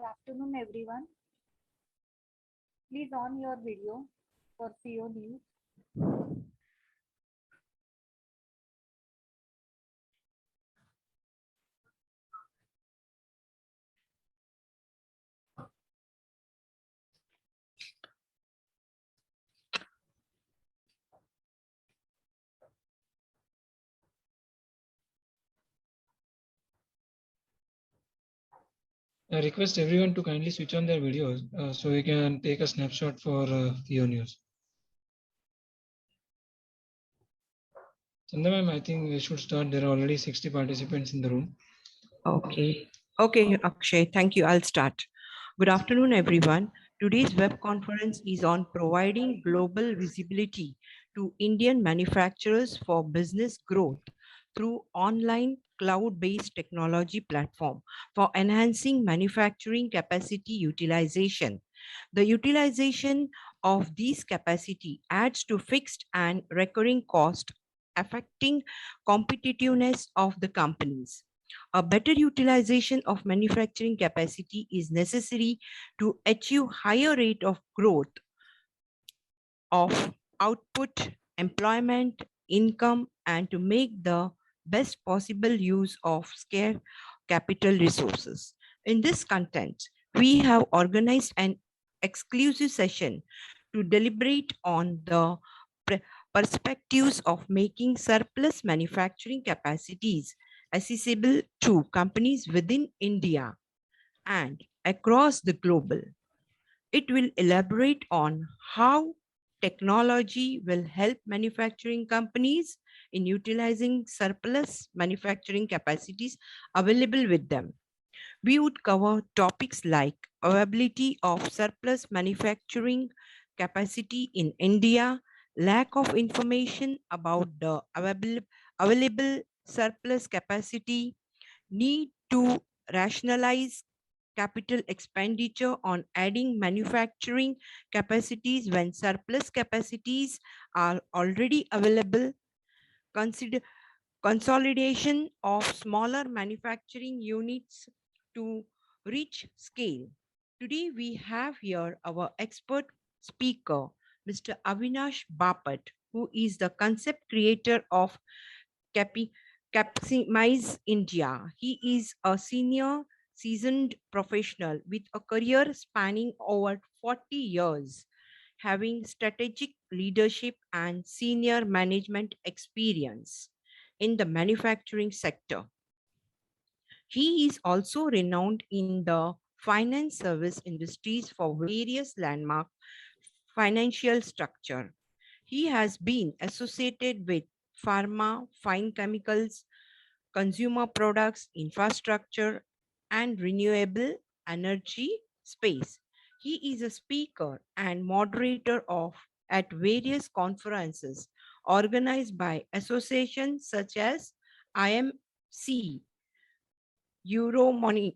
afternoon, everyone. Please on your video for FIEO news. I request everyone to kindly switch on their videos so we can take a snapshot for FIEO news. Chanda ma'am, I think we should start. There are already 60 participants in the room. Okay, Akshay, thank you. I'll start. Good afternoon, everyone. Today's web conference is on providing global visibility to Indian manufacturers for business growth through online cloud-based technology platform for enhancing manufacturing capacity utilization. The utilization of these capacity adds to fixed and recurring cost, affecting competitiveness of the companies. A better utilization of manufacturing capacity is necessary to achieve higher rate of growth of output, employment, income, and to make the best possible use of scarce capital resources. In this content, we have organized an exclusive session to deliberate on the perspectives of making surplus manufacturing capacities accessible to companies within India and across the global. It will elaborate on how technology will help manufacturing companies in utilizing surplus manufacturing capacities available with them. We would cover topics like availability of surplus manufacturing capacity in India, lack of information about the available surplus capacity, need to rationalize capital expenditure on adding manufacturing capacities when surplus capacities are already available, consolidation of smaller manufacturing units to reach scale. Today we have here our expert speaker, Mr. Avinash Bapat, who is the concept creator of Capximize India. He is a senior seasoned professional with a career spanning over 40 years, having strategic leadership and senior management experience in the manufacturing sector. He is also renowned in the finance service industries for various landmark financial structure. He has been associated with pharma, fine chemicals, consumer products, infrastructure, and renewable energy space. He is a speaker and moderator at various conferences organized by associations such as IMC, Euro Money,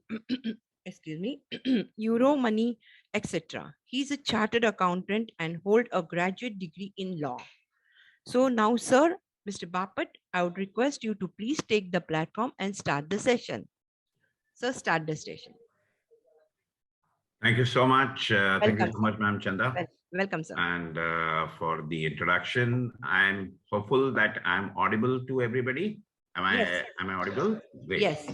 excuse me, Euro Money, etc. He's a chartered accountant and hold a graduate degree in law. So now, sir, Mr. Bapat, I would request you to please take the platform and start the session. Sir, start the session. Thank you so much. Thank you so much, Ma'am Chanda. Welcome, sir. And for the introduction, I'm hopeful that I'm audible to everybody. Am I audible? Great. Yes.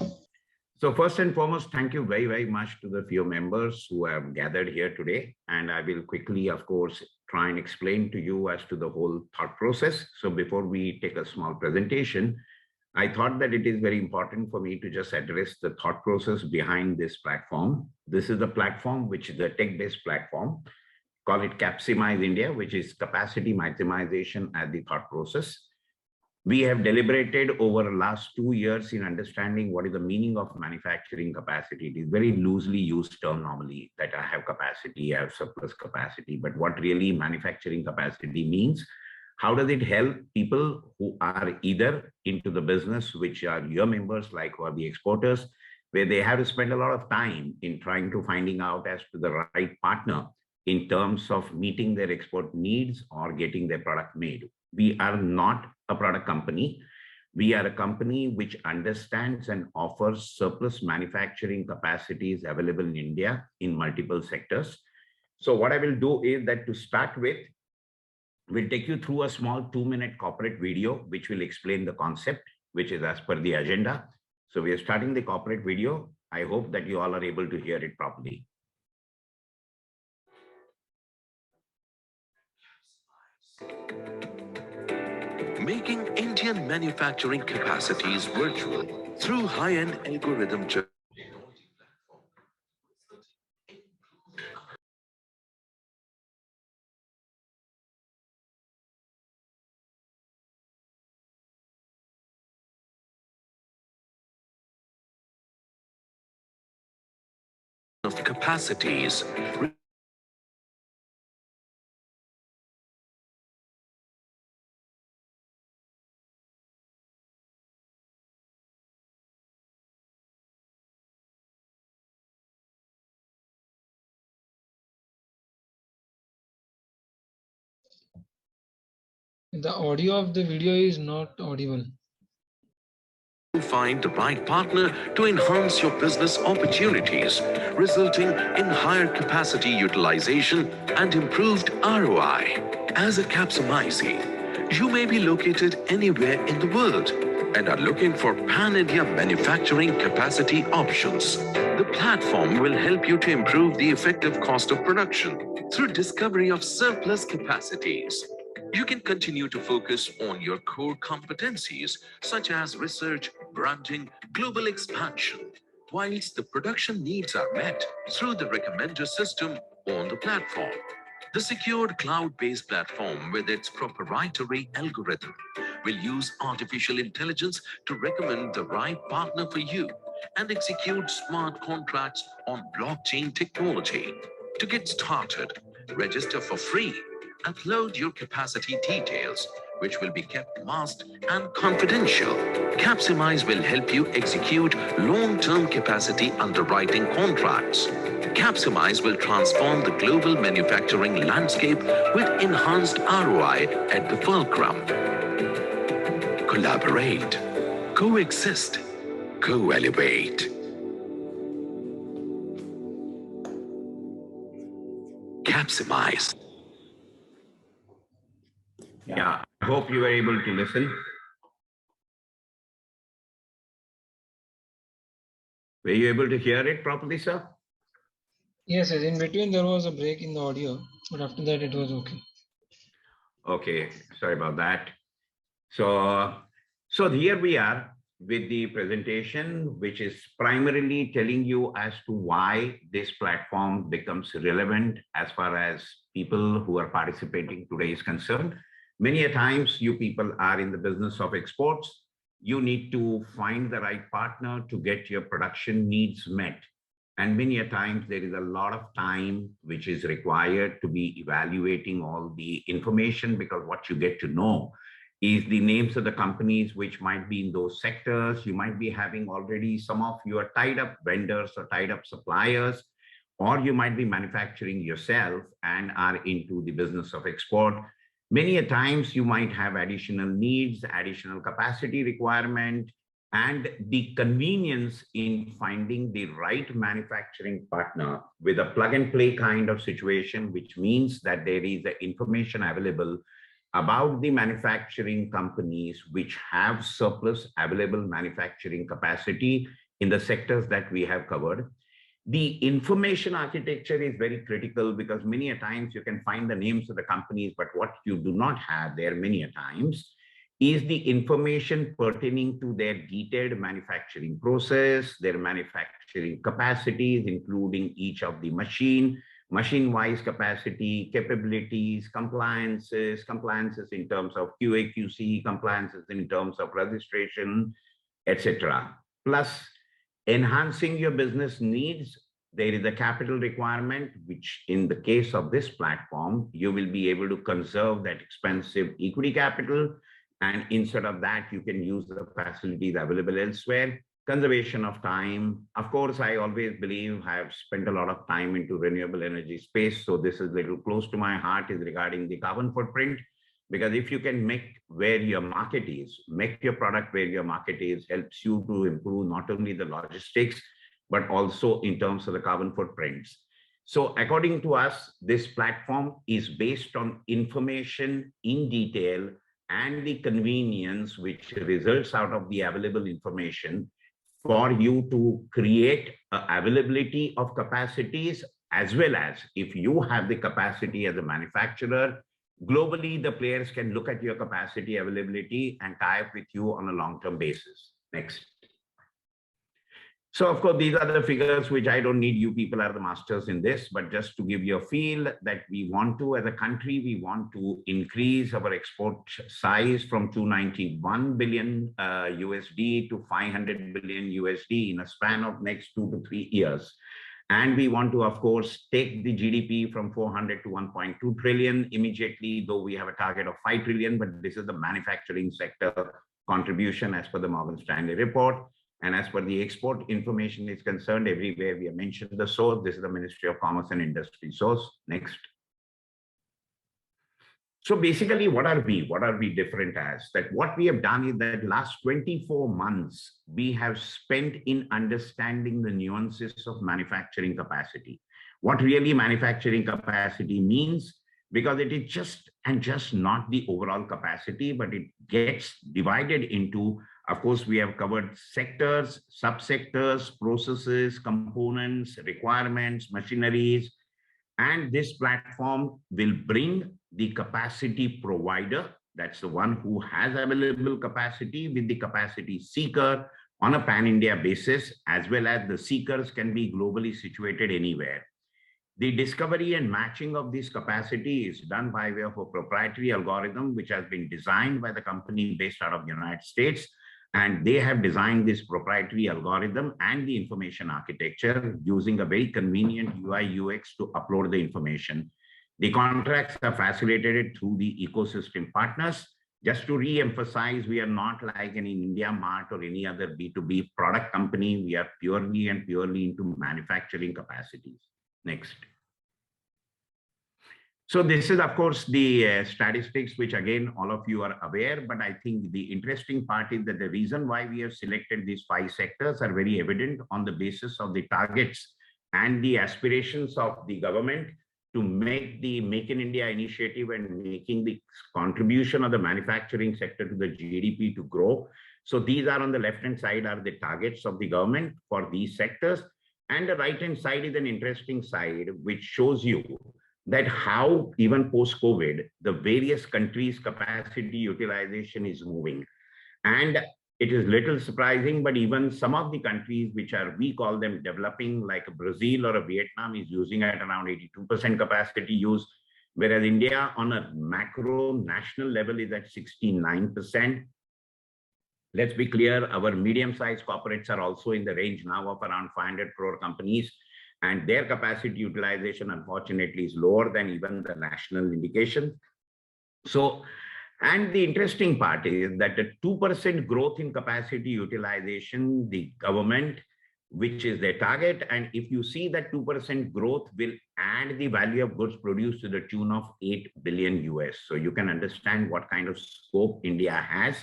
So first and foremost, thank you very, very much to the FIEO members who have gathered here today. And I will quickly, of course, try and explain to you as to the whole thought process. So before we take a small presentation, I thought that it is very important for me to just address the thought process behind this platform. This is the platform, which is the tech-based platform. Call it Capximize India, which is capacity maximization as the thought process. We have deliberated over the last 2 years in understanding what is the meaning of manufacturing capacity. It is very loosely used term normally that I have capacity, I have surplus capacity, but what really manufacturing capacity means, how does it help people who are either into the business, which are your members like who are the exporters, where they have to spend a lot of time in trying to finding out as to the right partner in terms of meeting their export needs or getting their product made. We are not a product company. We are a company which understands and offers surplus manufacturing capacities available in India in multiple sectors. So what I will do is that to start with, we'll take you through a small 2-minute corporate video, which will explain the concept, which is as per the agenda. So we are starting the corporate video. I hope that you all are able to hear it properly. Making Indian manufacturing capacities virtual through high-end algorithm of capacities. The audio of the video is not audible. Find the right partner to enhance your business opportunities, resulting in higher capacity utilization and improved ROI. As a Capximize, you may be located anywhere in the world and are looking for pan-India manufacturing capacity options. The platform will help you to improve the effective cost of production through discovery of surplus capacities. You can continue to focus on your core competencies such as research, branding, global expansion, whilst the production needs are met through the recommender system on the platform. The secured cloud-based platform with its proprietary algorithm will use artificial intelligence to recommend the right partner for you and execute smart contracts on blockchain technology. To get started, register for free. Upload your capacity details, which will be kept masked and confidential. Capximize will help you execute long-term capacity underwriting contracts. Capximize will transform the global manufacturing landscape with enhanced ROI at the fulcrum. Collaborate, coexist, co-elevate. Capximize. Yeah, I hope you were able to listen. Were you able to hear it properly, sir? Yes, in between there was a break in the audio, but after that it was okay. Okay, sorry about that. So here we are with the presentation, which is primarily telling you as to why this platform becomes relevant as far as people who are participating today is concerned. Many a times you people are in the business of exports. You need to find the right partner to get your production needs met. And many a times there is a lot of time which is required to be evaluating all the information, because what you get to know is the names of the companies which might be in those sectors. You might be having already some of your tied up vendors or tied up suppliers, or you might be manufacturing yourself and are into the business of export. Many a times you might have additional needs, additional capacity requirement, and the convenience in finding the right manufacturing partner with a plug and play kind of situation, which means that there is the information available about the manufacturing companies which have surplus available manufacturing capacity in the sectors that we have covered. The information architecture is very critical, because many a times you can find the names of the companies, but what you do not have there many a times is the information pertaining to their detailed manufacturing process, their manufacturing capacities, including each of the machine-wise capacity, capabilities, compliances in terms of QA, QC, compliances in terms of registration, etc. Plus, enhancing your business needs, there is a capital requirement, which in the case of this platform, you will be able to conserve that expensive equity capital. And instead of that, you can use the facilities available elsewhere. Conservation of time. Of course, I always believe I have spent a lot of time into renewable energy space. So this is a little close to my heart, is regarding the carbon footprint. because if you can make where your market is, make your product where your market is, helps you to improve not only the logistics, but also in terms of the carbon footprints. So according to us, this platform is based on information in detail and the convenience which results out of the available information for you to create availability of capacities, as well as if you have the capacity as a manufacturer, globally, the players can look at your capacity availability and tie up with you on a long-term basis. Next. So of course, these are the figures which I don't need. You people are the masters in this, but just to give you a feel that we want to, as a country, we want to increase our export size from 291 billion USD to 500 billion USD in a span of next 2 to 3 years. And we want to, of course, take the GDP from 400 to 1.2 trillion immediately, though we have a target of 5 trillion, but this is the manufacturing sector contribution as per the Morgan Stanley report. And as per the export information is concerned, everywhere we have mentioned the source. This is the Ministry of Commerce and Industry source. Next. So basically, what are we different as? That what we have done is that last 24 months, we have spent in understanding the nuances of manufacturing capacity. What really manufacturing capacity means, because it is just not the overall capacity, but it gets divided into, of course, we have covered sectors, subsectors, processes, components, requirements, machineries, and this platform will bring the capacity provider, that's the one who has available capacity, with the capacity seeker on a pan-India basis, as well as the seekers can be globally situated anywhere. The discovery and matching of this capacity is done by way of a proprietary algorithm, which has been designed by the company based out of the United States. And they have designed this proprietary algorithm and the information architecture using a very convenient UI UX to upload the information. The contracts are facilitated through the ecosystem partners. Just to re-emphasize, we are not like an India Mart or any other B2B product company. We are purely into manufacturing capacities. Next. So this is, of course, the statistics, which again, all of you are aware, but I think the interesting part is that the reason why we have selected these 5 sectors are very evident on the basis of the targets and the aspirations of the government to make the Make in India initiative and making the contribution of the manufacturing sector to the GDP to grow. So these are on the left-hand side are the targets of the government for these sectors. And the right-hand side is an interesting side, which shows you that how even post-COVID, the various countries' capacity utilization is moving. And it is little surprising, but even some of the countries which are, we call them developing, like Brazil or Vietnam, is using at around 82% capacity use, whereas India on a macro national level is at 69%. Let's be clear, our medium-sized corporates are also in the range now of around 500 crore companies, and their capacity utilization, unfortunately, is lower than even the national indication. So, and the interesting part is that the 2% growth in capacity utilization, the government, which is their target, and if you see that 2% growth will add the value of goods produced to the tune of 8 billion US. So you can understand what kind of scope India has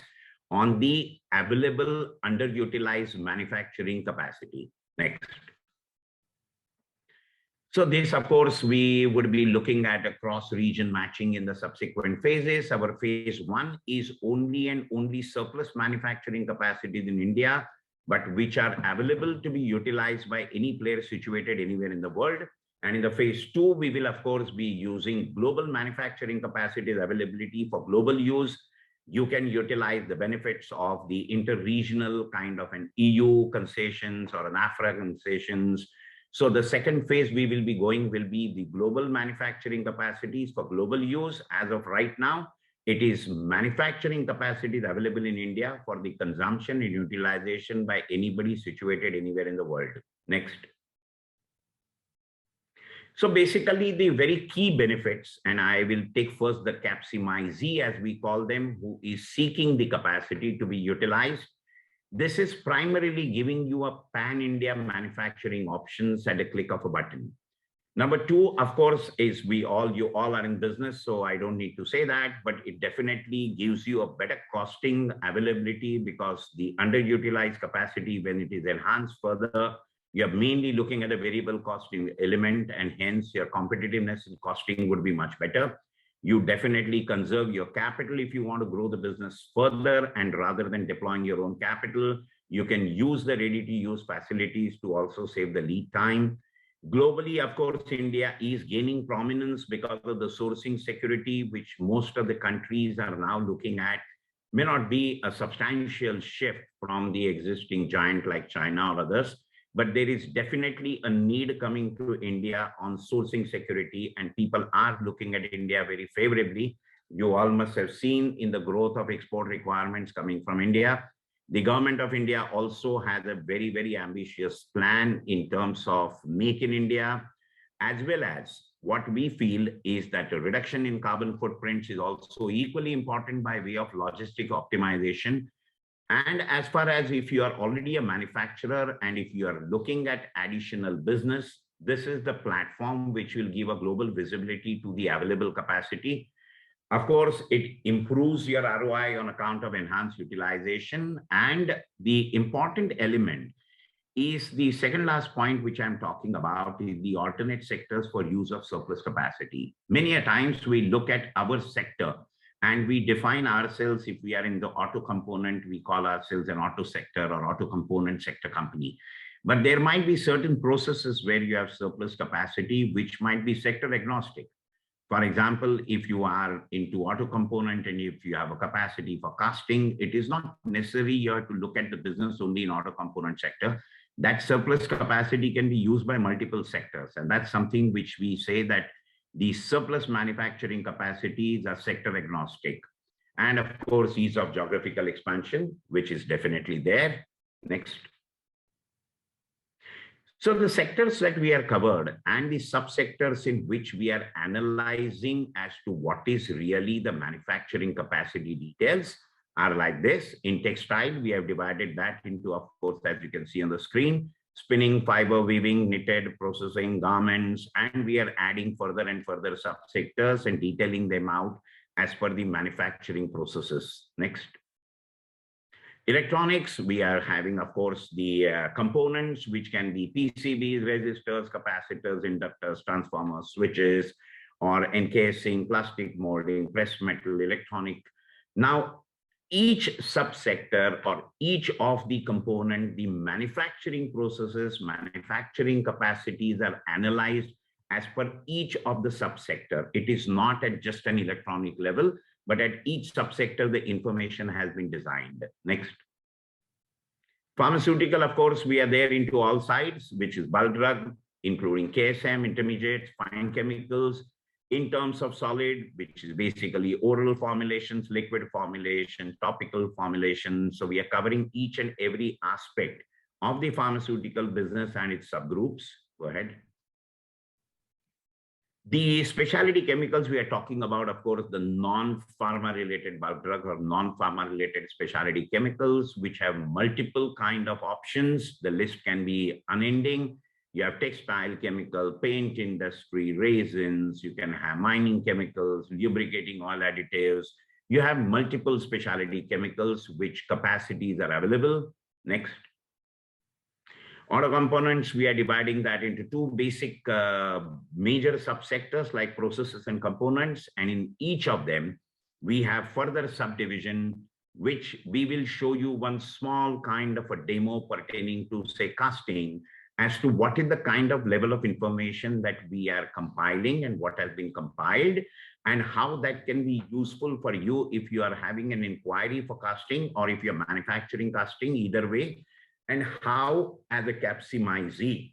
on the available underutilized manufacturing capacity. Next. So this, of course, we would be looking at a cross-region matching in the subsequent phases. Our phase 1 is only and only surplus manufacturing capacities in India, but which are available to be utilized by any player situated anywhere in the world. And in the phase 2, we will, of course, be using global manufacturing capacities availability for global use. You can utilize the benefits of the inter-regional kind of an EU concessions or an AFRA concessions. So the second phase we will be going will be the global manufacturing capacities for global use. As of right now, it is manufacturing capacities available in India for the consumption and utilization by anybody situated anywhere in the world. Next. So basically the very key benefits, and I will take first the Capximize, as we call them, who is seeking the capacity to be utilized. This is primarily giving you a pan-India manufacturing options at a click of a button. Number two, of course, is you all are in business, so I don't need to say that, but it definitely gives you a better costing availability because the underutilized capacity, when it is enhanced further, you're mainly looking at a variable costing element, and hence your competitiveness in costing would be much better. You definitely conserve your capital if you want to grow the business further, and rather than deploying your own capital, you can use the ready-to-use facilities to also save the lead time. Globally, of course, India is gaining prominence because of the sourcing security, which most of the countries are now looking at. May not be a substantial shift from the existing giant like China or others, but there is definitely a need coming to India on sourcing security, and people are looking at India very favorably. You all must have seen in the growth of export requirements coming from India. The government of India also has a very, very ambitious plan in terms of Make in India, as well as what we feel is that a reduction in carbon footprints is also equally important by way of logistic optimization. And as far as if you are already a manufacturer and if you are looking at additional business, this is the platform which will give a global visibility to the available capacity. Of course, it improves your ROI on account of enhanced utilization. And the important element is the second last point, which I'm talking about, is the alternate sectors for use of surplus capacity. Many a times we look at our sector and we define ourselves. If we are in the auto component, we call ourselves an auto sector or auto component sector company. But there might be certain processes where you have surplus capacity, which might be sector agnostic. For example, if you are into auto component and if you have a capacity for casting, it is not necessary you have to look at the business only in auto component sector. That surplus capacity can be used by multiple sectors. And that's something which we say that the surplus manufacturing capacities are sector agnostic. And of course, ease of geographical expansion, which is definitely there. Next. So the sectors that we are covered and the subsectors in which we are analyzing as to what is really the manufacturing capacity details are like this. In textile, we have divided that into, of course, as you can see on the screen, spinning, fiber, weaving, knitted, processing, garments, and we are adding further and further subsectors and detailing them out as per the manufacturing processes. Next. Electronics, we are having, of course, the components, which can be PCBs, resistors, capacitors, inductors, transformers, switches, or encasing, plastic molding, pressed metal, electronic. Now, each subsector or each of the component, the manufacturing processes, manufacturing capacities are analyzed as per each of the subsector. It is not at just an electronic level, but at each subsector, the information has been designed. Next. Pharmaceutical, of course, we are there into all sides, which is bulk drug, including KSM, intermediates, fine chemicals, in terms of solid, which is basically oral formulations, liquid formulations, topical formulations. So we are covering each and every aspect of the pharmaceutical business and its subgroups. Go ahead. The specialty chemicals we are talking about, of course, the non-pharma related bulk drug or non-pharma related specialty chemicals, which have multiple kind of options. The list can be unending. You have textile chemical, paint industry, resins, you can have mining chemicals, lubricating oil additives. You have multiple specialty chemicals, which capacities are available. Next. Auto components, we are dividing that into two basic major subsectors like processes and components. And in each of them, we have further subdivision, which we will show you one small kind of a demo pertaining to, say, casting, as to what is the kind of level of information that we are compiling and what has been compiled, and how that can be useful for you if you are having an inquiry for casting or if you're manufacturing casting, either way. And how, as a Capximize,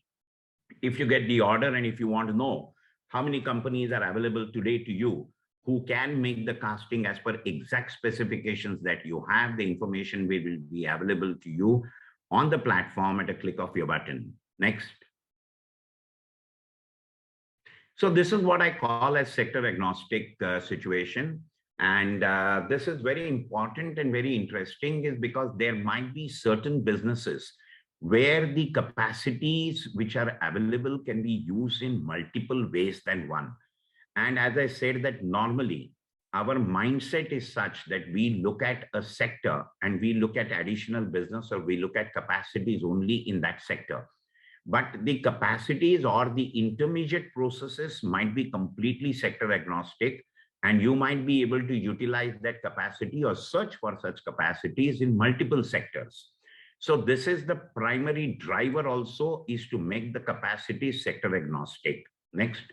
if you get the order and if you want to know how many companies are available today to you who can make the casting as per exact specifications that you have, the information will be available to you on the platform at a click of your button. Next. So this is what I call as sector agnostic situation. And this is very important and very interesting, is because there might be certain businesses where the capacities which are available can be used in multiple ways than one. And as I said, that normally our mindset is such that we look at a sector and we look at additional business, or we look at capacities only in that sector. But the capacities or the intermediate processes might be completely sector agnostic, and you might be able to utilize that capacity or search for such capacities in multiple sectors. So this is the primary driver also, is to make the capacity sector agnostic. Next.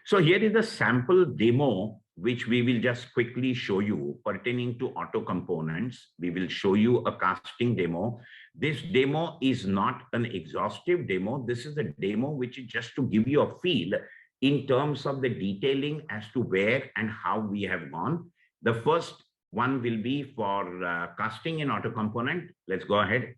So here is a sample demo, which we will just quickly show you pertaining to auto components. We will show you a casting demo. This demo is not an exhaustive demo. This is a demo which is just to give you a feel in terms of the detailing as to where and how we have gone. The first one will be for casting in auto component. Let's go ahead.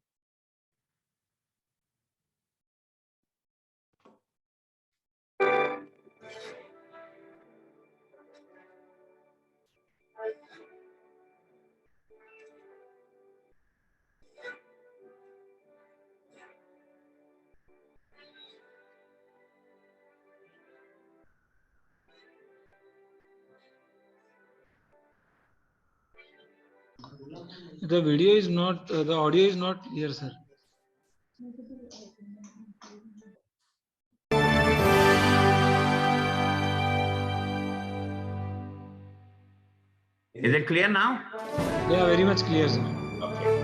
The video is not, the audio is not clear, sir. Is it clear now? Yeah, very much clear, sir. Okay.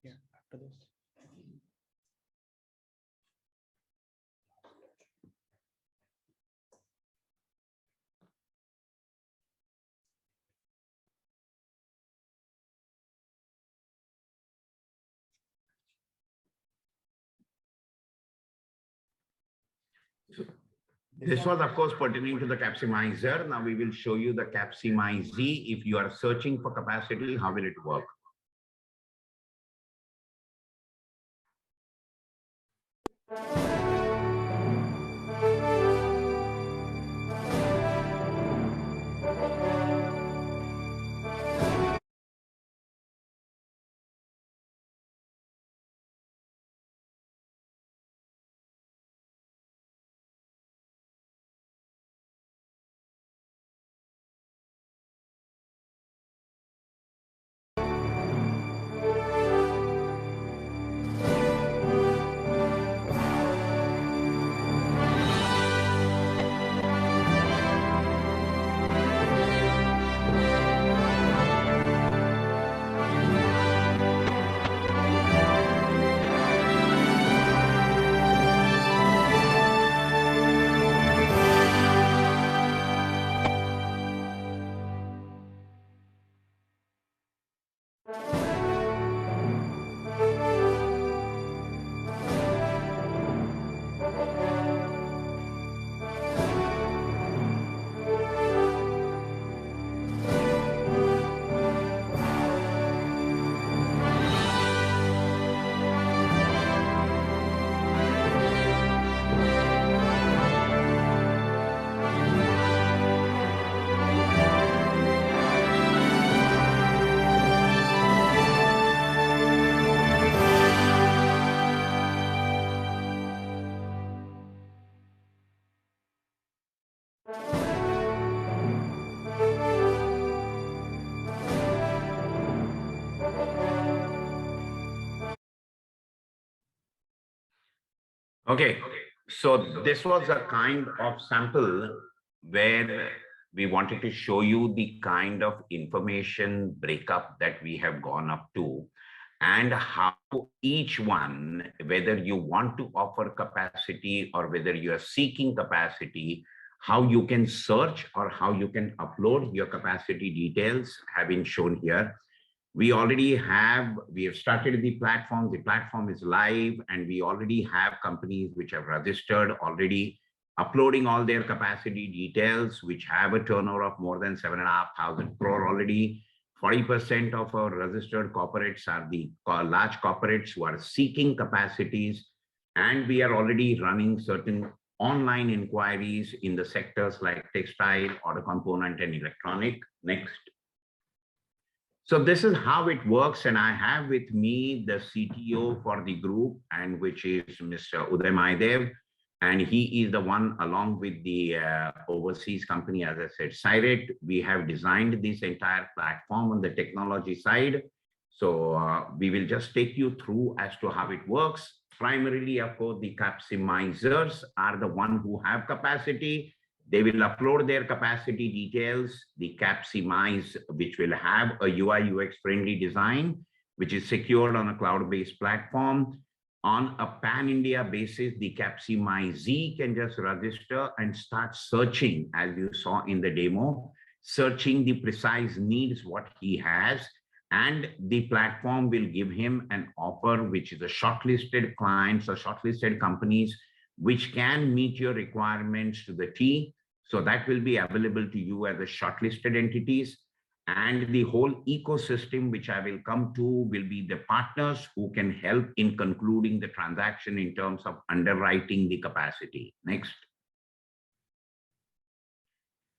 Yeah, after this. This was, of course, pertaining to the Capximizer. Now we will show you the Capximize. If you are searching for capacity, how will it work? Okay, so this was a kind of sample where we wanted to show you the kind of information breakup that we have gone up to and how each one, whether you want to offer capacity or whether you are seeking capacity, how you can search or how you can upload your capacity details have been shown here. We have started the platform is live, and we already have companies which have registered already, uploading all their capacity details, which have a turnover of more than 7,500 crore already. 40% of our registered corporates are the large corporates who are seeking capacities, and we are already running certain online inquiries in the sectors like textile, auto component, and electronic. Next. So this is how it works, and I have with me the CTO for the group, and which is Mr. Uday Maidev, and he is the one along with the overseas company, as I said, Siret. We have designed this entire platform on the technology side. So we will just take you through as to how it works. Primarily, of course, the Capximizers are the one who have capacity. They will upload their capacity details, the Capximize, which will have a UI UX friendly design, which is secured on a cloud-based platform. On a pan-India basis, the Capximize can just register and start searching, as you saw in the demo, searching the precise needs, what he has, and the platform will give him an offer, which is a shortlisted clients or shortlisted companies, which can meet your requirements to the T. So that will be available to you as a shortlisted entities. And the whole ecosystem, which I will come to, will be the partners who can help in concluding the transaction in terms of underwriting the capacity. Next.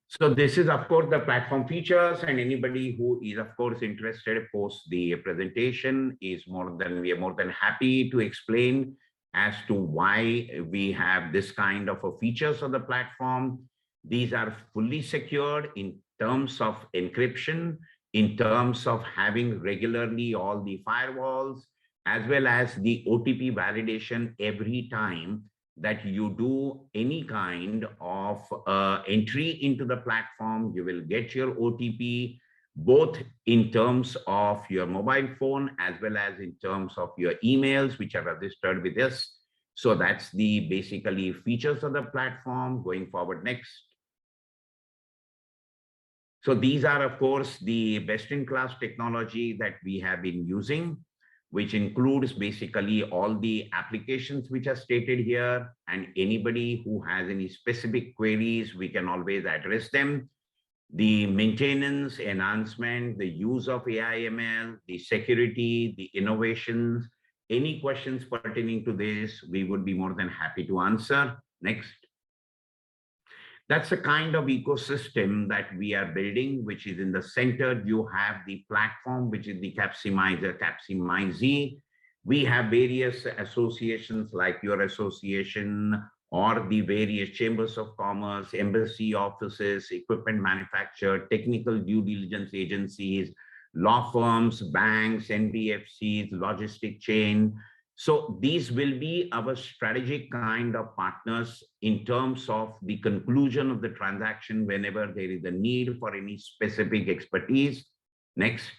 So this is, of course, the platform features, and anybody who is, of course, interested post the presentation we are more than happy to explain as to why we have this kind of a features of the platform. These are fully secured in terms of encryption, in terms of having regularly all the firewalls, as well as the OTP validation every time that you do any kind of entry into the platform. You will get your OTP, both in terms of your mobile phone, as well as in terms of your emails, which are registered with us. So that's the basically features of the platform. Going forward, next. So these are, of course, the best-in-class technology that we have been using, which includes basically all the applications which are stated here, and anybody who has any specific queries, we can always address them. The maintenance, enhancement, the use of AI/ML, the security, the innovations, any questions pertaining to this, we would be more than happy to answer. Next. That's the kind of ecosystem that we are building, which is in the center. You have the platform, which is the Capximizer, Capximize. We have various associations like your association or the various chambers of commerce, embassy offices, equipment manufacturer, technical due diligence agencies, law firms, banks, NBFCs, logistic chain. So these will be our strategic kind of partners in terms of the conclusion of the transaction whenever there is a need for any specific expertise. Next.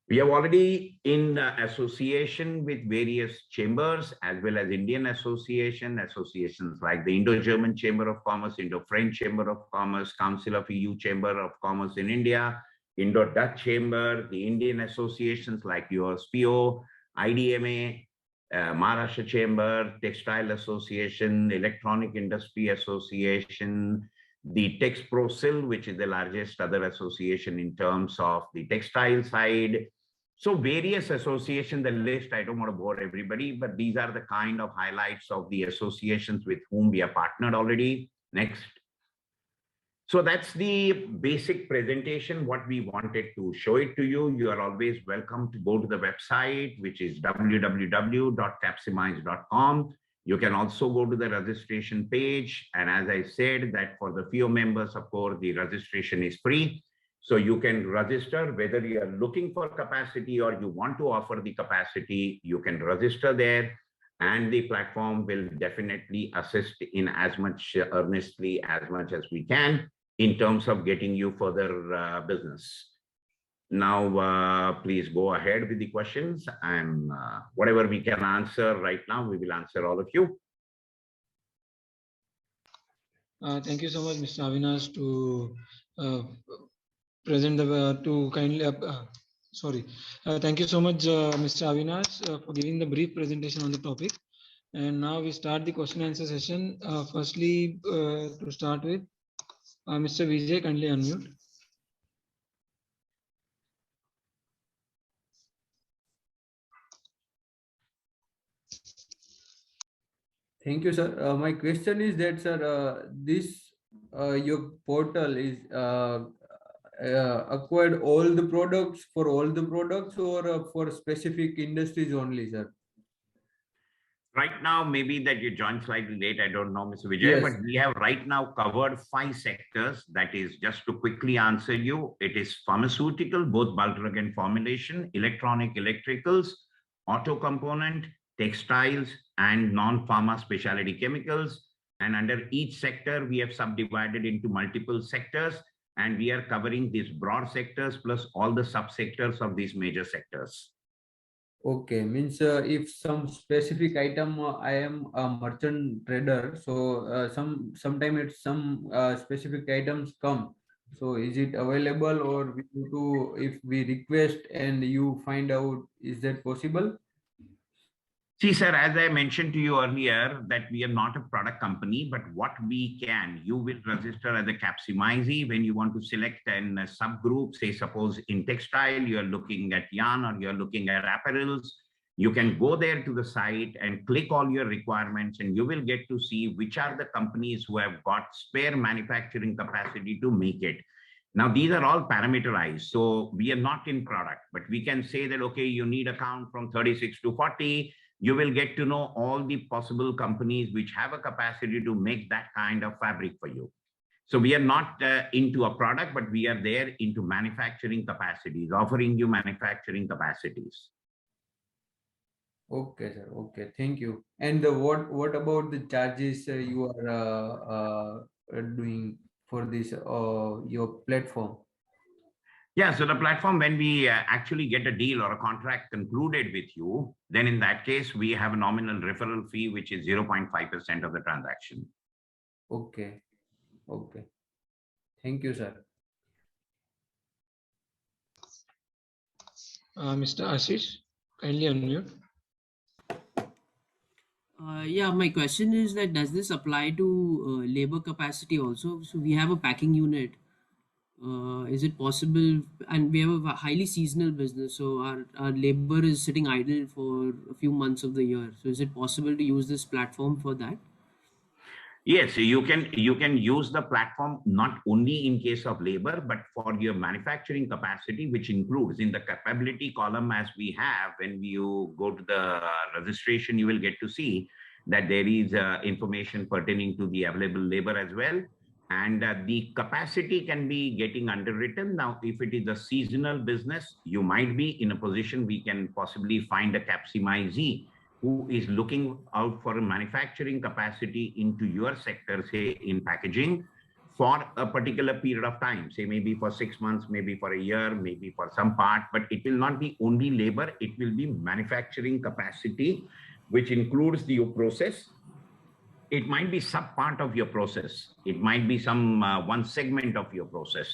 We are already in association with various chambers as well as Indian associations like the Indo-German Chamber of Commerce, Indo-French Chamber of Commerce, Council of EU Chamber of Commerce in India, Indo-Dutch Chamber, the Indian associations like yours, FIEO, IDMA, Maharashtra Chamber, Textile Association, Electronic Industry Association, the TexProSil, which is the largest other association in terms of the textile side. So various associations, the list, I don't want to bore everybody, but these are the kind of highlights of the associations with whom we are partnered already. Next. So that's the basic presentation, what we wanted to show it to you. You are always welcome to go to the website, which is www.capximize.com. You can also go to the registration page. And as I said, that for the FIEO members, of course, the registration is free. So you can register whether you are looking for capacity or you want to offer the capacity, you can register there. and the platform will definitely assist in as much earnestly as much as we can in terms of getting you further business. Now, please go ahead with the questions, and whatever we can answer right now, we will answer all of you. Thank you so much, Mr. Avinash, to present the to kindly. Sorry. Thank you so much, Mr. Avinash, for giving the brief presentation on the topic. And now we start the question and answer session. Firstly, to start with, Mr. Vijay, kindly unmute. Thank you, sir. My question is that, sir, this your portal is acquired all the products for all the products, or for specific industries only, sir? Right now, maybe that you joined slightly late, I don't know, Mr. Vijay, Yes. but we have right now covered 5 sectors. That is, just to quickly answer you, it is pharmaceutical, both bulk drug and formulation, electronic, electricals, auto component, textiles, and non-pharma specialty chemicals. And under each sector, we have subdivided into multiple sectors, and we are covering these broad sectors plus all the subsectors of these major sectors. Okay, means if some specific item, I am a merchant trader, so sometime it's some specific items come. So is it available, or we need to, if we request and you find out, is that possible? See, sir, as I mentioned to you earlier, that we are not a product company, but what we can, you will register as a Capximize when you want to select a subgroup. Say, suppose in textile, you're looking at yarn or you're looking at apparels. You can go there to the site and click all your requirements, and you will get to see which are the companies who have got spare manufacturing capacity to make it. Now, these are all parameterized. So we are not in product, but we can say that, okay, you need a count from 36 to 40. You will get to know all the possible companies which have a capacity to make that kind of fabric for you. So we are not into a product, but we are there into manufacturing capacities, offering you manufacturing capacities. Okay, sir. Okay, thank you. And what about the charges you are doing for this your platform? Yeah, so the platform, when we actually get a deal or a contract concluded with you, then in that case, we have a nominal referral fee, which is 0.5% of the transaction. Okay. Okay. Thank you, sir. Mr. Ashish, kindly unmute. Yeah, my question is that does this apply to labor capacity also? So we have a packing unit. Is it possible? And we have a highly seasonal business, so our labor is sitting idle for a few months of the year. So is it possible to use this platform for that? Yes, you can use the platform not only in case of labor, but for your manufacturing capacity, which includes in the capability column as we have, when you go to the registration, you will get to see that there is information pertaining to the available labor as well. And the capacity can be getting underwritten. Now, if it is a seasonal business, you might be in a position we can possibly find a Capximize who is looking out for a manufacturing capacity into your sector, say in packaging, for a particular period of time, say maybe for 6 months, maybe for a year, maybe for some part, but it will not be only labor, it will be manufacturing capacity, which includes your process. It might be sub part of your process. It might be some one segment of your process.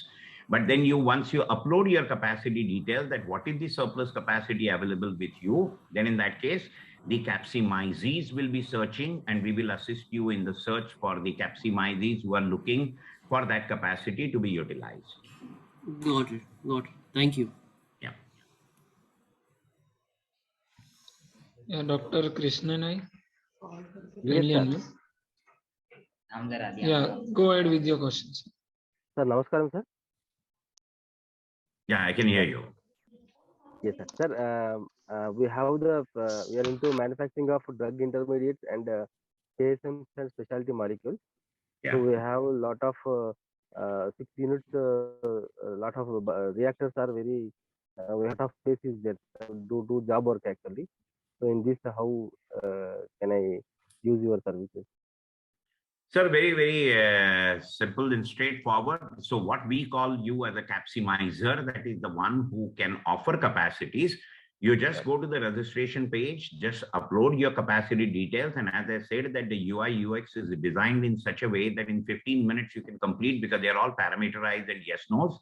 But then once you upload your capacity detail, that what is the surplus capacity available with you, then in that case, the Capximizes will be searching, and we will assist you in the search for the Capximizes who are looking for that capacity to be utilized. Got it. Got it. Thank you. Yeah. Yeah, Dr. Krishnanai, Yes, kindly sir. unmute. Yeah, go ahead with your questions. Sir, namaskaram, sir. Yeah, I can hear you. Yes, sir. Sir, we have we are into manufacturing of drug intermediates and KSMs and specialty molecules. Yeah. So we have a lot of 6 units. A lot of reactors are very. A lot of space is there to do job work actually. So in this, how Sir, very, very simple and straightforward. So what we call you as a capsimizer, that is the one who can offer capacities. You just go to the registration page, just upload your capacity details. And as I said, that the UI UX is designed in such a way that in 15 minutes you can complete, because they're all parameterized and yes, no's.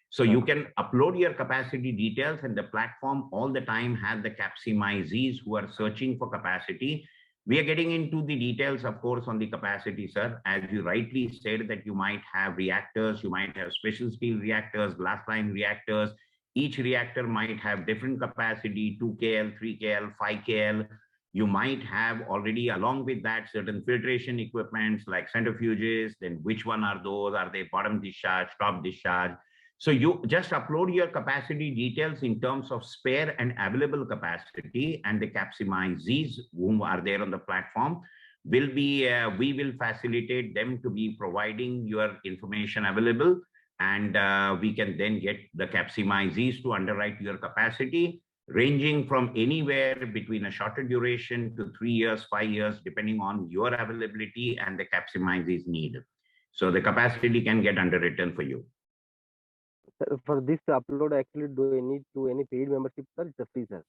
So you can upload your capacity details, and the platform all the time has the capsimizees who are searching for capacity. We are getting into the details, of course, on the capacity, sir. As you rightly said, that you might have reactors, you might have special steel reactors, glass-lined reactors. Each reactor might have different capacity, 2KL, 3KL, 5KL. You might have already, along with that, certain filtration equipments like centrifuges. Then which one are those? Are they bottom discharge, top discharge? So you just upload your capacity details in terms of spare and available capacity, and the capsimizees whom are there on the platform will be, we will facilitate them to be providing your information available, and we can then get the capsimizees to underwrite your capacity, ranging from anywhere between a shorter duration to 3 years, 5 years, depending on your availability and the capsimizees need. So the capacity can get underwritten for you. For this upload, actually, do I need to any paid membership, sir? It's a free, sir.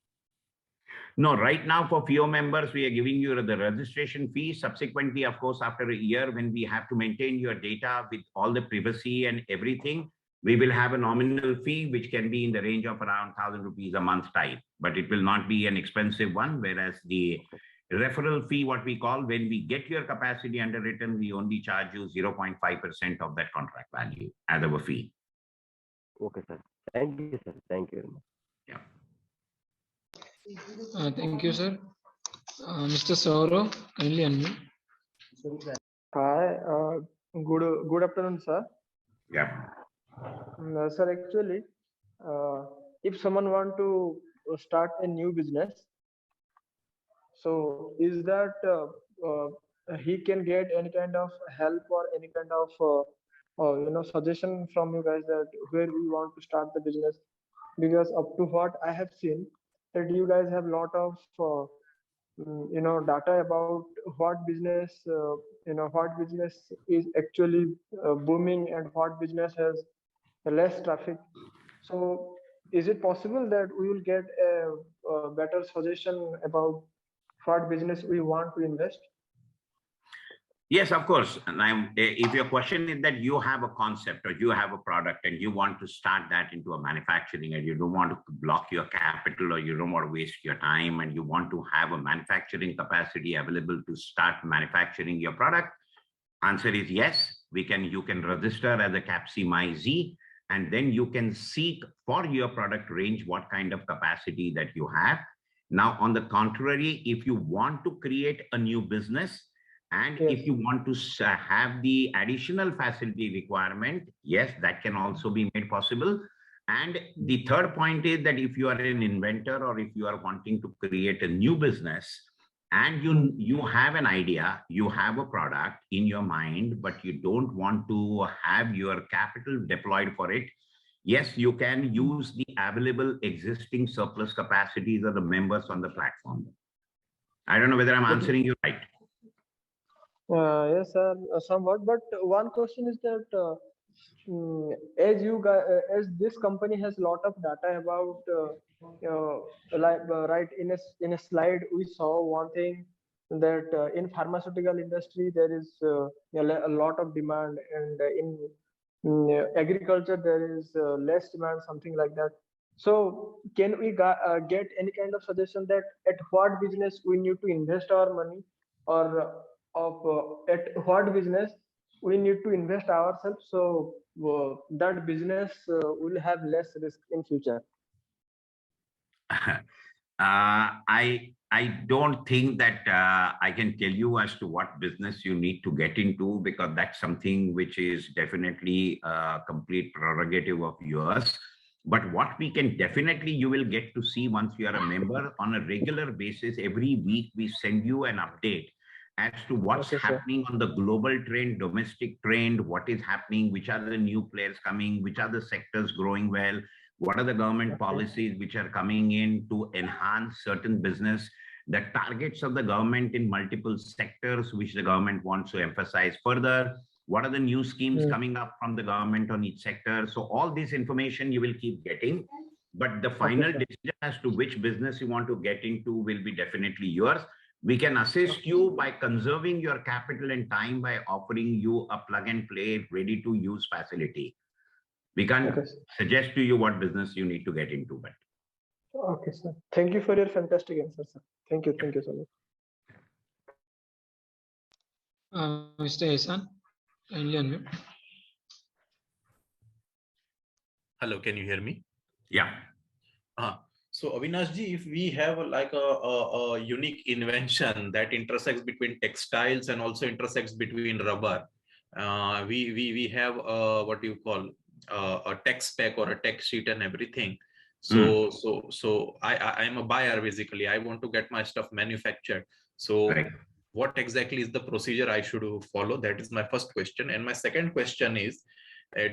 No, right now for FIEO members, we are giving you the registration fee. Subsequently, of course, after a year, when we have to maintain your data with all the privacy and everything, we will have a nominal fee, which can be in the range of around 1,000 rupees a month type, but it will not be an expensive one. Whereas the referral fee, what we call, when we get your capacity underwritten, we only charge you 0.5% of that contract value as our fee. Okay, sir. Thank you, sir. Thank you very much. Yeah. Thank you, sir. Mr. Saurav, kindly unmute. Hi, good afternoon, sir. Yeah. Sir, actually, if someone want to start a new business, so is that he can get any kind of help or any kind of suggestion from you guys that where we want to start the business? Because up to what I have seen, that you guys have a lot of data about what business what business is actually booming and what business has less traffic. So is it possible that we will get a better suggestion about what business we want to invest? Yes, of course. And if your question is that you have a concept or you have a product and you want to start that into a manufacturing, and you don't want to block your capital or you don't want to waste your time, and you want to have a manufacturing capacity available to start manufacturing your product, answer is yes. You can register as a capsimizee, and then you can seek for your product range what kind of capacity that you have. Now, on the contrary, if you want to create a new business, and Yes. if you want to have the additional facility requirement, yes, that can also be made possible. And the third point is that if you are an inventor or if you are wanting to create a new business and you have an idea, you have a product in your mind, but you don't want to have your capital deployed for it, yes, you can use the available existing surplus capacities of the members on the platform. I don't know whether I'm answering you right. Yes, sir, somewhat. But one question is that as you guys, as this company has a lot of data about, right, in a slide we saw one thing that in pharmaceutical industry there is a lot of demand, and in agriculture there is less demand, something like that. So can we get any kind of suggestion that at what business we need to invest our money, or at what business we need to invest ourselves, so that business will have less risk in future? I don't think that I can tell you as to what business you need to get into, because that's something which is definitely a complete prerogative of yours. But what we can definitely, you will get to see once you are a member on a regular basis. Every week we send you an update as to what's happening on the global trend, domestic trend, what is happening, which are the new players coming, which are the sectors growing well, what are the government policies which are coming in to enhance certain business. the targets of the government in multiple sectors, which the government wants to emphasize further. What are the new schemes coming up from the government on each sector? So all this information you will keep getting, but the final decision as to which business you want to get into will be definitely yours. We can assist you by conserving your capital and time by offering you a plug and play, ready to use facility. We can't suggest to you what business you need to get into, but. Okay, sir. Thank you for your fantastic answer, sir. Thank you. Thank you so much. Mr. Ehsan, kindly unmute. Hello, can you hear me? Yeah. So Avinash ji, if we have like a unique invention that intersects between textiles and also intersects between rubber, we have what do you call a tech spec or a tech sheet and everything. So I am a buyer basically. I want to get my stuff manufactured. So what exactly is the procedure I should follow? That is my first question. And my second question is,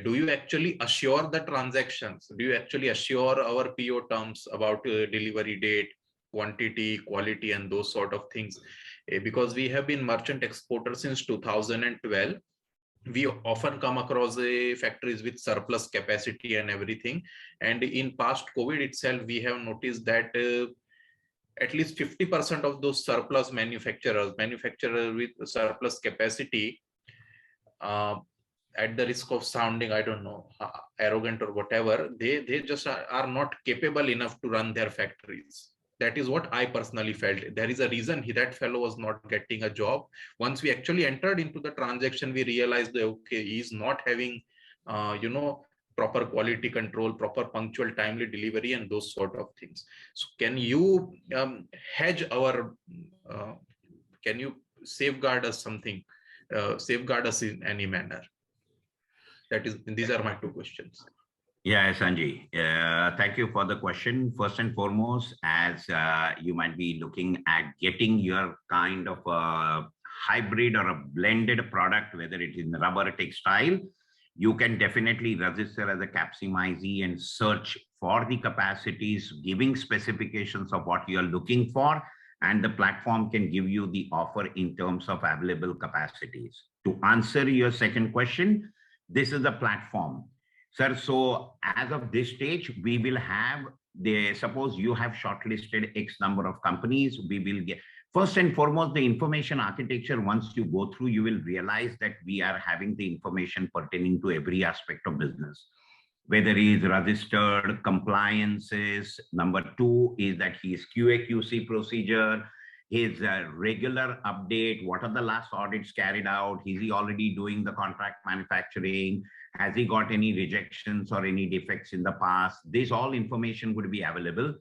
do you actually assure the transactions? Do you actually assure our PO terms about delivery date, quantity, quality, and those sort of things? Because we have been merchant exporters since 2012. We often come across factories with surplus capacity and everything. And in past COVID itself, we have noticed that at least 50% of those surplus manufacturers with surplus capacity, at the risk of sounding, I don't know, arrogant or whatever, they just are not capable enough to run their factories. That is what I personally felt. There is a reason that fellow was not getting a job. Once we actually entered into the transaction, we realized that, okay, he's not having, proper quality control, proper punctual, timely delivery, and those sort of things. So can you hedge our, can you safeguard us something, safeguard us in any manner? These are my two questions. Yeah, Sanjay, thank you for the question. First and foremost, as you might be looking at getting your kind of a hybrid or a blended product, whether it is in rubber or textile, you can definitely register as a Capximize and search for the capacities, giving specifications of what you are looking for, and the platform can give you the offer in terms of available capacities. To answer your second question, this is the platform, sir. So as of this stage, we will have suppose you have shortlisted X number of companies, we will get, first and foremost, the information architecture. Once you go through, you will realize that we are having the information pertaining to every aspect of business, whether he is registered, compliances. Number two is that he is QA/QC procedure, his regular update, what are the last audits carried out, is he already doing the contract manufacturing, has he got any rejections or any defects in the past. This all information would be available.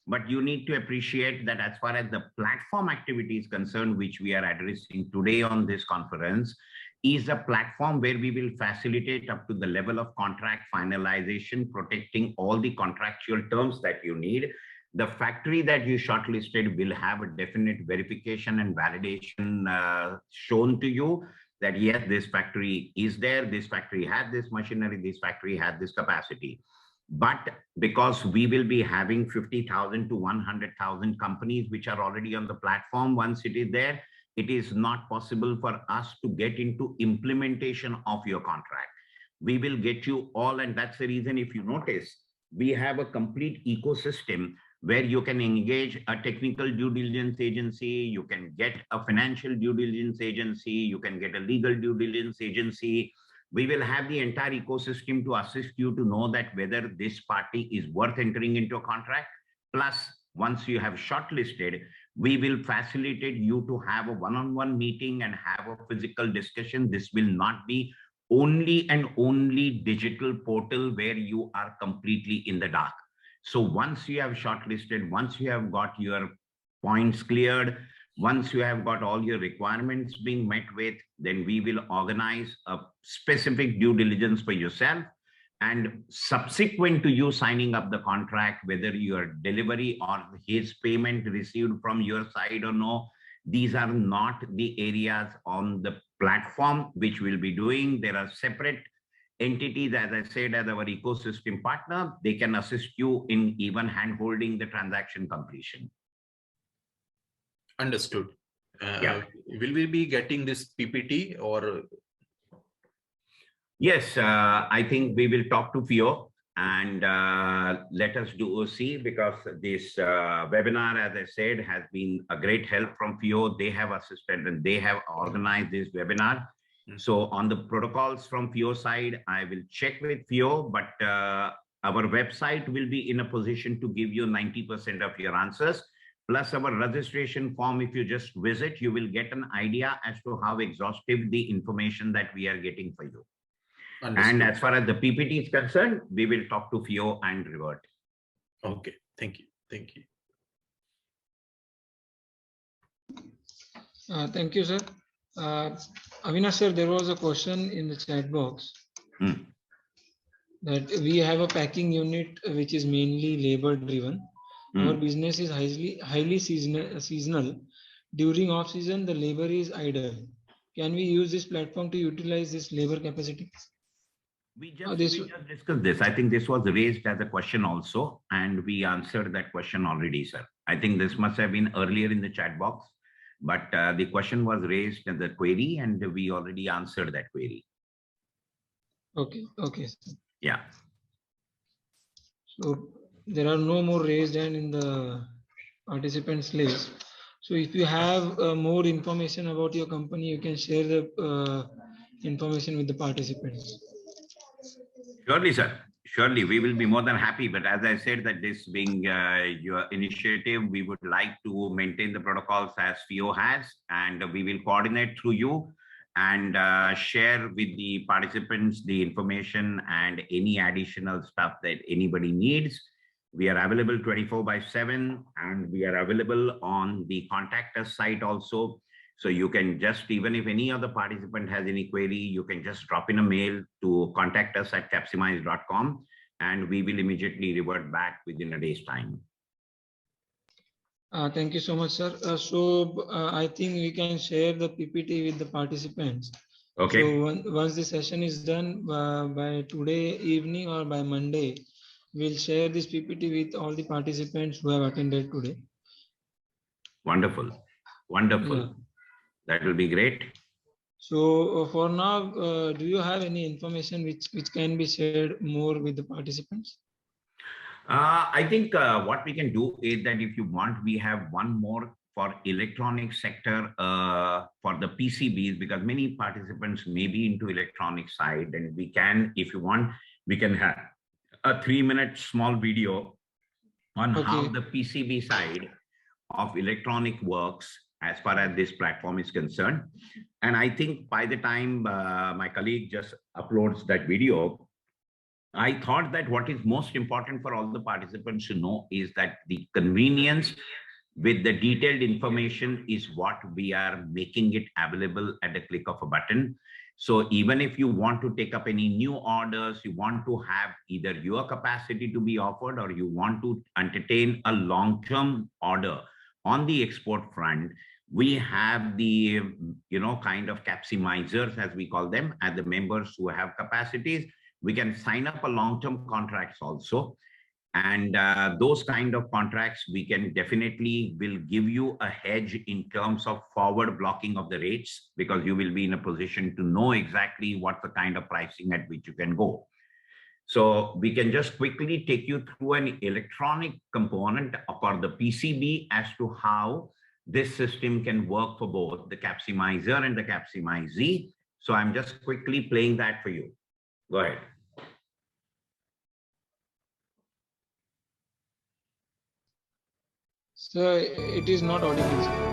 But you need to appreciate that as far as the platform activity is concerned, which we are addressing today on this conference, is a platform where we will facilitate up to the level of contract finalization, protecting all the contractual terms that you need. The factory that you shortlisted will have a definite verification and validation shown to you that yes, this factory is there, this factory had this machinery, this factory had this capacity. But because we will be having 50,000 to 100,000 companies which are already on the platform, once it is there, it is not possible for us to get into implementation of your contract. We will get you all, and that's the reason, if you notice, we have a complete ecosystem where you can engage a technical due diligence agency, you can get a financial due diligence agency, you can get a legal due diligence agency. We will have the entire ecosystem to assist you to know that whether this party is worth entering into a contract. Plus, once you have shortlisted, we will facilitate you to have a one-on-one meeting and have a physical discussion. This will not be only and only digital portal where you are completely in the dark. So once you have shortlisted, once you have got your points cleared, once you have got all your requirements being met with, then we will organize a specific due diligence for yourself. And subsequent to you signing up the contract, whether your delivery or his payment received from your side or no, these are not the areas on the platform which we'll be doing. There are separate entities, as I said, as our ecosystem partner. They can assist you in even hand-holding the transaction completion. Understood. Yeah. Will we be getting this PPT or? Yes, I think we will talk to FIEO and let us see, because this webinar, as I said, has been a great help from FIEO. They have assisted and they have organized this webinar. So on the protocols from FIEO side, I will check with FIEO, but our website will be in a position to give you 90% of your answers. Plus our registration form, if you just visit, you will get an idea as to how exhaustive the information that we are getting for you. Understood. And as far as the PPT is concerned, we will talk to FIEO and revert. Okay, thank you. Thank you. Thank you, sir. Avinash sir, there was a question in the chat box that we have a packing unit which is mainly labor driven. Our business is highly seasonal. During off season, the labor is idle. Can we use this platform to utilize this labor capacity? We just discussed this. I think this was raised as a question also, and we answered that question already, sir. I think this must have been earlier in the chat box, but the question was raised as a query, and we already answered that query. Okay. Okay. Yeah. So there are no more raised hand in the participants list. So if you have more information about your company, you can share the information with the participants. Surely, sir. Surely, we will be more than happy. But as I said, that this being your initiative, we would like to maintain the protocols as FIEO has, and we will coordinate through you and share with the participants the information and any additional stuff that anybody needs. We are available 24/7, and we are available on the contact us site also. So you can just, even if any other participant has any query, you can just drop in a mail to contact us at capximize.com, and we will immediately revert back within a day's time. Thank you so much, sir. I think we can share the PPT with the participants. Okay. So once the session is done by today evening or by Monday, we'll share this PPT with all the participants who have attended today. Wonderful. Wonderful. Yeah. That will be great. So for now, do you have any information which can be shared more with the participants? I think what we can do is that if you want, we have one more for electronic sector for the PCBs, because many participants may be into electronic side, and we can, if you want, we can have a 3-minute small video on how the PCB side of electronic works as far as this platform is concerned. And I think by the time my colleague just uploads that video, I thought that what is most important for all the participants to know is that the convenience with the detailed information is what we are making it available at the click of a button. So even if you want to take up any new orders, you want to have either your capacity to be offered, or you want to entertain a long-term order on the export front, we have the, kind of capsimizers, as we call them, as the members who have capacities. We can sign up a long-term contracts also. And those kind of contracts, we can definitely will give you a hedge in terms of forward blocking of the rates, because you will be in a position to know exactly what the kind of pricing at which you can go. So we can just quickly take you through an electronic component for the PCB as to how this system can work for both the Capximizer and the Capximize. So I'm just quickly playing that for you. Go ahead. So it is not audible.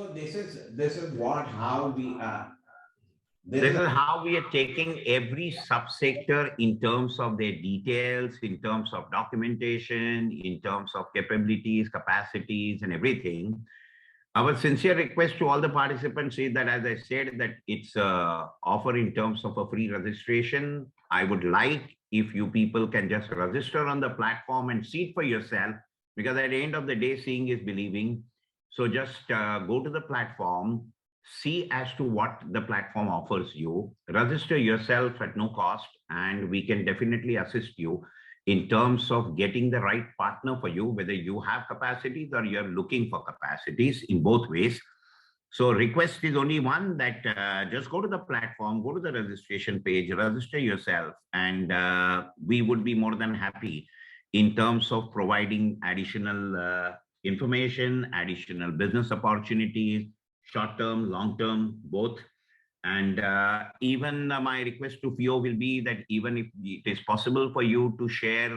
So this is what how we are. This is how we are taking every subsector in terms of their details, in terms of documentation, in terms of capabilities, capacities, and everything. Our sincere request to all the participants is that, as I said, that it's offer in terms of a free registration. I would like if you people can just register on the platform and see it for yourself, because at the end of the day, seeing is believing. So just go to the platform, see as to what the platform offers you, register yourself at no cost, and we can definitely assist you in terms of getting the right partner for you, whether you have capacities or you're looking for capacities in both ways. So request is only one, that just go to the platform, go to the registration page, register yourself, and we would be more than happy in terms of providing additional information, additional business opportunities, short-term, long-term, both. And even my request to FIEO will be that even if it is possible for you to share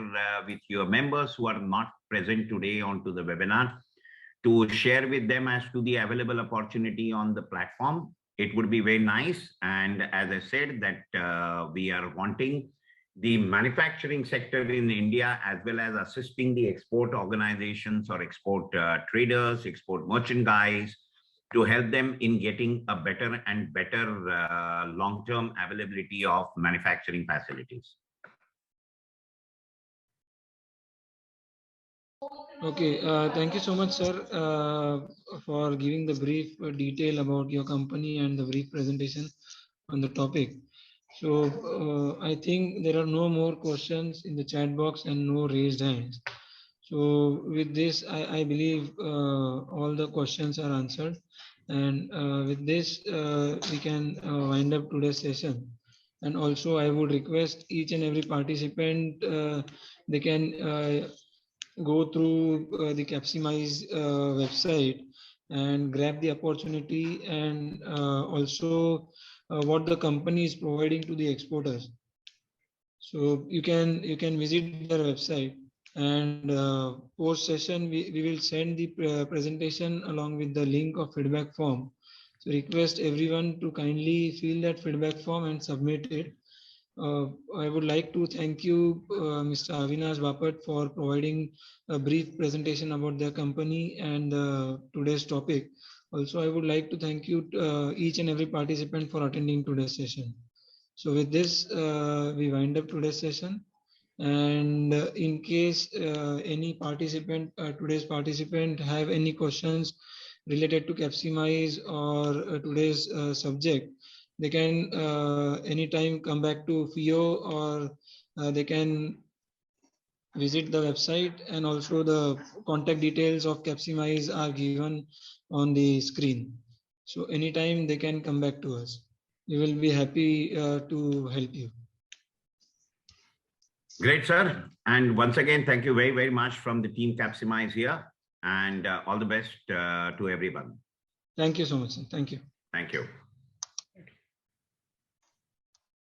with your members who are not present today onto the webinar, to share with them as to the available opportunity on the platform, it would be very nice. And as I said, that we are wanting the manufacturing sector in India, as well as assisting the export organizations or export traders, export merchant guys, to help them in getting a better and better long-term availability of manufacturing facilities. Okay, thank you so much, sir, for giving the brief detail about your company and the brief presentation on the topic. So I think there are no more questions in the chat box and no raised hands. So with this, I believe all the questions are answered. And with this, we can wind up today's session. And also, I would request each and every participant, they can go through the Capximize website and grab the opportunity, and also what the company is providing to the exporters. So you can visit their website, and post session we will send the presentation along with the link of feedback form. So request everyone to kindly fill that feedback form and submit it. I would like to thank you, Mr. Avinash Bapat, for providing a brief presentation about their company and today's topic. Also, I would like to thank you, each and every participant, for attending today's session. So with this, we wind up today's session. And in case any participant, today's participant, have any questions related to Capximize or today's subject, they can anytime come back to FIEO, or they can visit the website, and also the contact details of Capximize are given on the screen. So anytime they can come back to us. We will be happy to help you. Great, sir. And once again, thank you very, very much from the team Capximize here, and all the best to everyone. Thank you so much, sir. Thank you. Thank you.